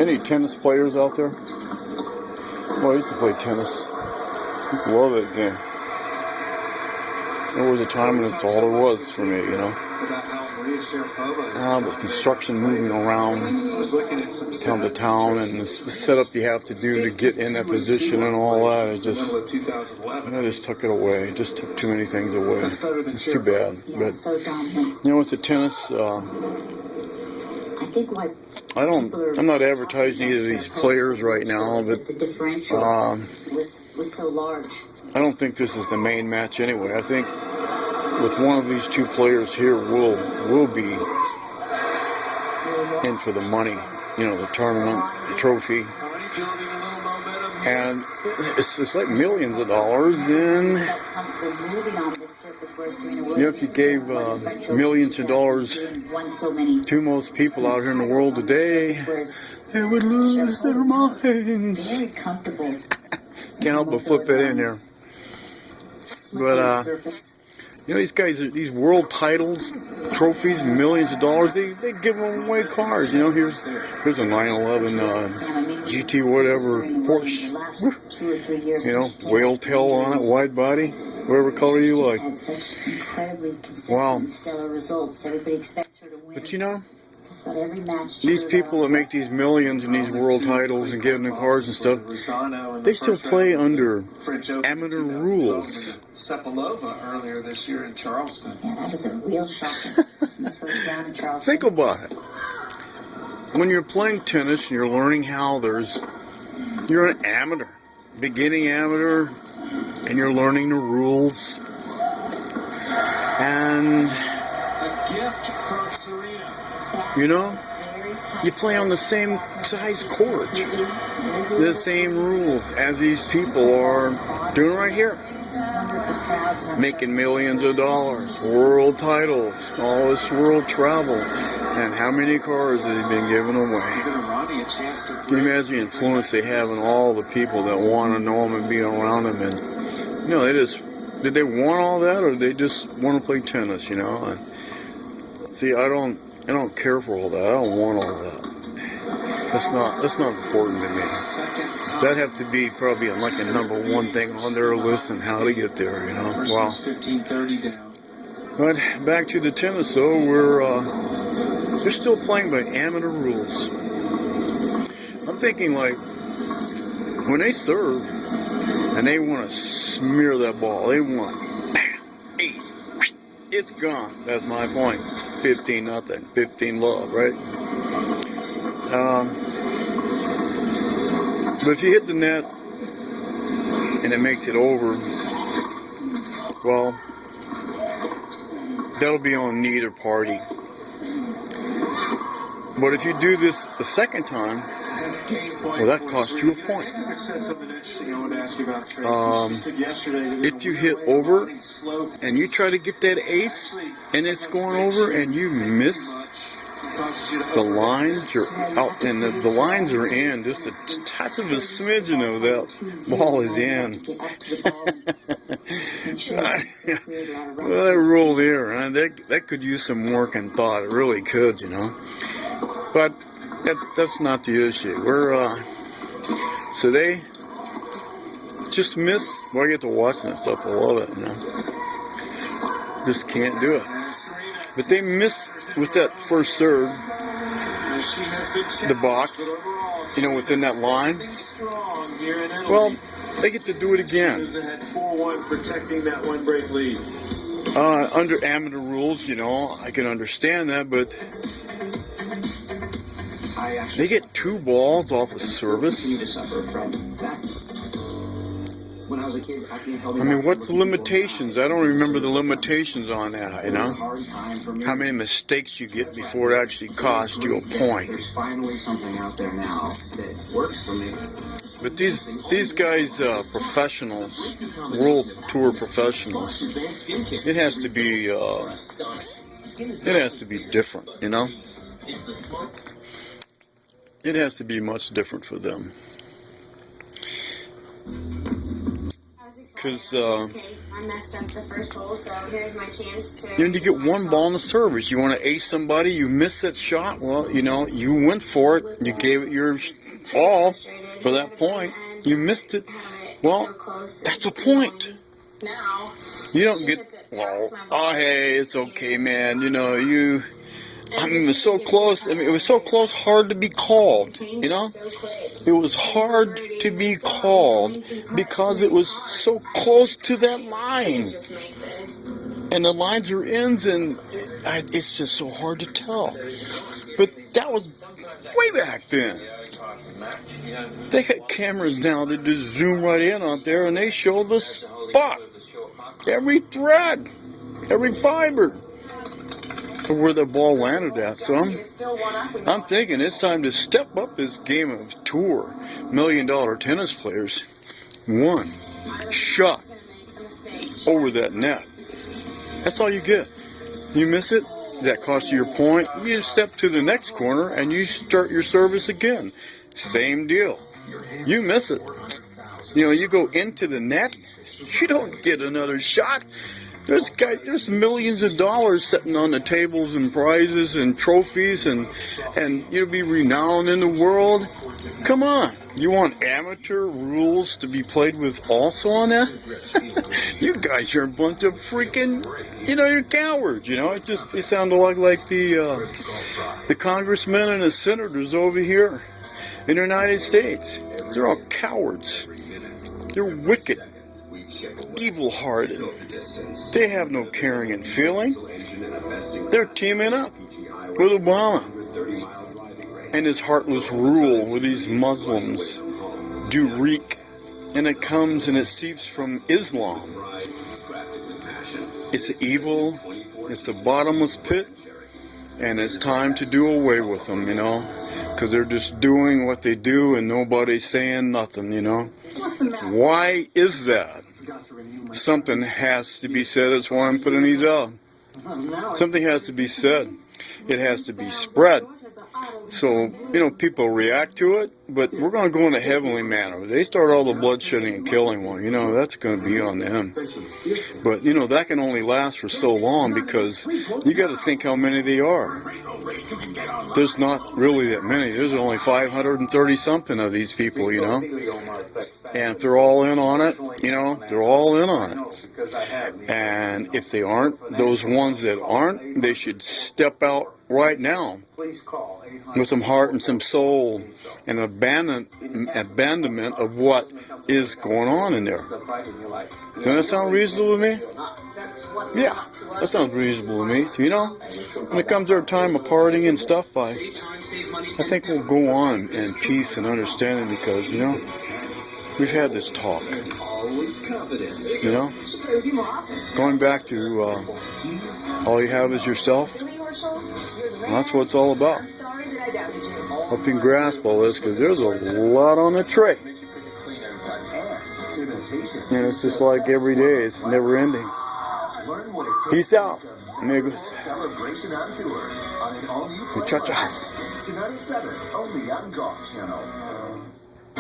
Any tennis players out there? Well, I used to play tennis. I used to love that game. There was a time when it's all there was for me, you know. But construction moving around town to town and the setup you have to do to get in that position and all that, I just took it away. It just took too many things away. It's too bad. But, you know, with the tennis, I'm not advertising either of these players right now, but I don't think this is the main match anyway. I think with one of these two players here, we'll be in for the money, you know, the tournament, the trophy, and it's like millions of dollars. And you know, if you gave millions of dollars to most people out here in the world today, they would lose their minds. Can't help but flip it in there. But you know, these guys, these world titles, trophies, millions of dollars, they give them away cars. You know, here's a 911 GT whatever Porsche. You know, whale tail on it, wide body, whatever color you like. Wow. But you know, these people that make these millions and these world titles and get in the cars and stuff, they still play under amateur rules. Earlier this year in Charleston. Yeah, that was a real shocker. Think about it. When you're playing tennis and you're learning how you're an amateur, beginning amateur, and you're learning the rules. And a gift from Serena. You know, you play on the same size court, the same rules as these people are doing right here. Making millions of dollars, world titles, all this world travel, and how many cars have they been given away? Can you imagine the influence they have on all the people that want to know them and be around them? And you know, did they want all that, or did they just want to play tennis? You know, and see, I don't care for all that. I don't want all that. That's not important to me. That'd have to be probably like a number one thing on their list and how to get there, you know. Wow. But back to the tennis though, they're still playing by amateur rules. I'm thinking like when they serve and they want to smear that ball, they want bam, ace, it's gone. That's my point. 15-0, 15 love, right? But if you hit the net and it makes it over, well, that'll be on neither party. But if you do this the second time, well, that costs you a point. If you hit over and you try to get that ace and it's going over and you miss the lines, you're out, and the lines are in. Just a touch of a smidgen of that ball is in. Well, that rule there, that could use some work and thought. It really could, you know. But that's not the issue. So they just miss. Well, I get to watch that stuff. I love it, you know. Just can't do it. But they miss with that first serve, the box, you know, within that line. Well, they get to do it again. Under amateur rules, you know, I can understand that, but they get 2 balls off of service. I mean, what's the limitations? I don't remember the limitations on that, you know? How many mistakes you get before it actually costs you a point. But these guys, professionals, world tour professionals, it has to be different, you know? It has to be much different for them. because Okay, I messed up the first hole, so here's my chance to. you need to get one ball in the service. You want to ace somebody, you miss that shot. Well, you know, you went for it. You gave it your all for that point. You missed it. Well, that's the point. Now, You don't get, well, oh, hey, it's okay, man. You know, I mean, it was so close. I mean, it was so close, hard to be called, you know? It was hard to be called because it was so close to that line. And the lines are ends, and it's just so hard to tell. But that was way back then. They got cameras now that just zoom right in out there, and they show the spot. Every thread, every fiber. Where the ball landed at. So I'm thinking it's time to step up this game of tour. $1 million tennis players. One shot over that net. That's all you get. You miss it, that costs you your point. You step to the next corner and you start your service again. Same deal. You miss it. You know, you go into the net, you don't get another shot. There's millions of dollars sitting on the tables and prizes and trophies and you'll be renowned in the world. Come on. You want amateur rules to be played with also on that? You guys are a bunch of freaking, you know, you're cowards, you know. It sound like the congressmen and the senators over here in the United States. They're all cowards. They're wicked. Evil-hearted. They have no caring and feeling. They're teaming up with Obama. And his heartless rule with these Muslims do reek. And it comes and it seeps from Islam. It's evil. It's the bottomless pit. And it's time to do away with them, you know. Because they're just doing what they do and nobody's saying nothing, you know. Why is that? Something has to be said. That's why I'm putting these out. Something has to be said. It has to be spread. So, you know, people react to it, but we're going to go in a heavenly manner. They start all the bloodshedding and killing, well, you know, that's going to be on them. But, you know, that can only last for so long because you got to think how many they are. There's not really that many. There's only 530-something of these people, you know. And if they're all in on it, you know, they're all in on it. And if they aren't, those ones that aren't, they should step out right now with some heart and some soul and abandonment of what is going on in there. Doesn't that sound reasonable to me? Yeah, that sounds reasonable to me. So, you know, when it comes to our time of partying and stuff, I think we'll go on in peace and understanding because, you know, we've had this talk. You know, going back to all you have is yourself. Well, that's what it's all about. Hope you can grasp all this because there's a lot on the tray. And it's just like every day, it's never ending. Peace out, amigos. Celebration on tour on an all-new Muchachas. Tonight at 7, only on Golf Channel.